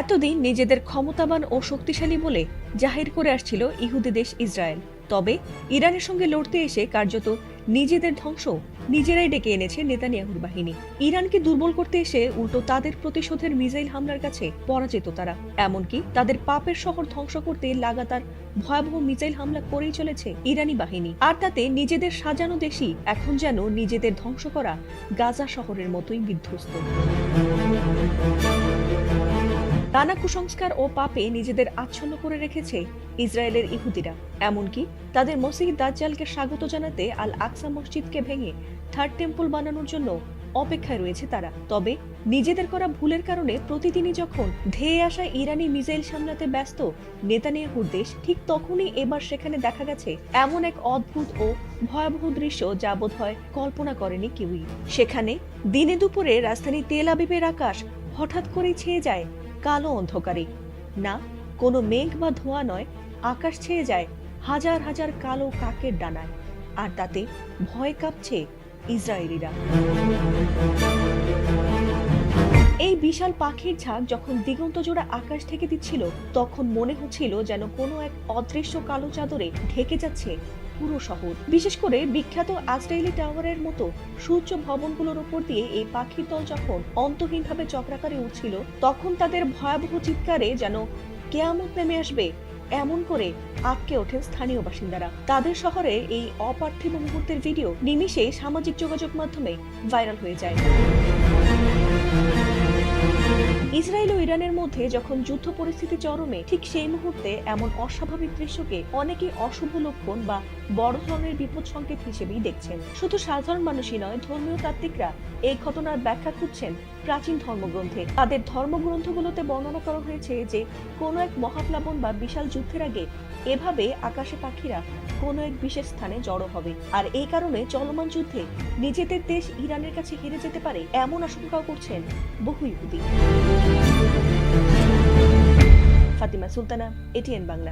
এতদিন নিজেদের ক্ষমতাবান ও শক্তিশালী বলে জাহির করে আসছিল ইহুদি দেশ ইসরায়েল। তবে ইরানের সঙ্গে লড়তে এসে কার্যত নিজেদের ধ্বংস নিজেরাই ডেকে এনেছে নেতানিয়াহুর বাহিনী। ইরানকে দুর্বল করতে এসে উল্টো তাদের প্রতিশোধের মিসাইল হামলার কাছে পরাজিত তারা। এমনকি তাদের পাপের শহর ধ্বংস করতে লাগাতার ভয়াবহ মিসাইল হামলা করেই চলেছে ইরানি বাহিনী। আর তাতে নিজেদের সাজানো দেশই এখন যেন নিজেদের ধ্বংস করা গাজা শহরের মতোই বিধ্বস্ত। নানা কুসংস্কার ও পাপে নিজেদের আচ্ছন্ন করে রেখেছে ইসরায়েলের ইহুদিরা। এমনকি তাদের মসিহ দাজ্জালকে স্বাগত জানাতে আল আকসা মসজিদকে ভেঙে থার্ড টেম্পল বানানোর জন্য অপেক্ষায় রয়েছে তারা। তবে নিজেদের করা ভুলের কারণে প্রতিদিনই যখন ধেয়ে আসা ইরানি মিসাইল সামলাতে ব্যস্ত নেতানিয়াহুর দেশ, ঠিক তখনই এবার সেখানে দেখা গেছে এমন এক অদ্ভুত ও ভয়াবহ দৃশ্য যা বোধহয় কল্পনা করেনি কেউই। সেখানে দিনে দুপুরে রাজধানী তেল আবিবের আকাশ হঠাৎ করেই ছেয়ে যায় কালো অন্ধকারে। না কোনো মেঘ বা ধোঁয়া নয়, আকাশ ছেয়ে যায় হাজার হাজার কালো কাকের ডানায়। আর তাতে ভয় কাঁপছে ইসরায়েলিরা। এই বিশাল পাখির ঝাঁক যখন দিগন্ত জোড়া আকাশ থেকে দিচ্ছিল, তখন মনে হচ্ছিল যেন কোনো এক অদৃশ্য কালো চাদরে ঢেকে যাচ্ছে পুরো শহর। বিশেষ করে বিখ্যাত আজরাইলি টাওয়ারের মতো সূর্য ভবনগুলোর উপর দিয়ে এই পাখির দল যখন অন্তহীনভাবে চক্রাকারে উঠছিল, তখন তাদের ভয়াবহ চিৎকারে যেন কেয়ামত নেমে আসবে এমন করে আটকে ওঠেন স্থানীয় বাসিন্দারা। তাদের শহরে এই অপার্থিব মুহূর্তের ভিডিও নিমিষে সামাজিক যোগাযোগ মাধ্যমে ভাইরাল হয়ে যায়। ইসরায়েল ও ইরানের মধ্যে যখন যুদ্ধ পরিস্থিতি চরমে, ঠিক সেই মুহূর্তে এমন অস্বাভাবিক দৃশ্যকে অনেকে অশুভ লক্ষণ বা বড় ধরনের বিপদ সংকেত হিসেবেই দেখছেন। শুধু সাধারণ মানুষই নয়, ধর্মীয় তাত্ত্বিকরা এই ঘটনার ব্যাখ্যা খুঁজছেন প্রাচীন ধর্মগ্রন্থে। তাদের ধর্মগ্রন্থগুলোতে বর্ণনা করা হয়েছে যে কোনো এক মহাপ্লাবন বা বিশাল যুদ্ধের আগে এভাবে আকাশে পাখিরা কোনো এক বিশেষ স্থানে জড়ো হবে। আর এই কারণে চলমান যুদ্ধে নিজেদের দেশ ইরানের কাছে হেরে যেতে পারে এমন আশঙ্কাও করছেন বহু ইহুদি। ফাতিমা সুলতানা, এটিএন বাংলা।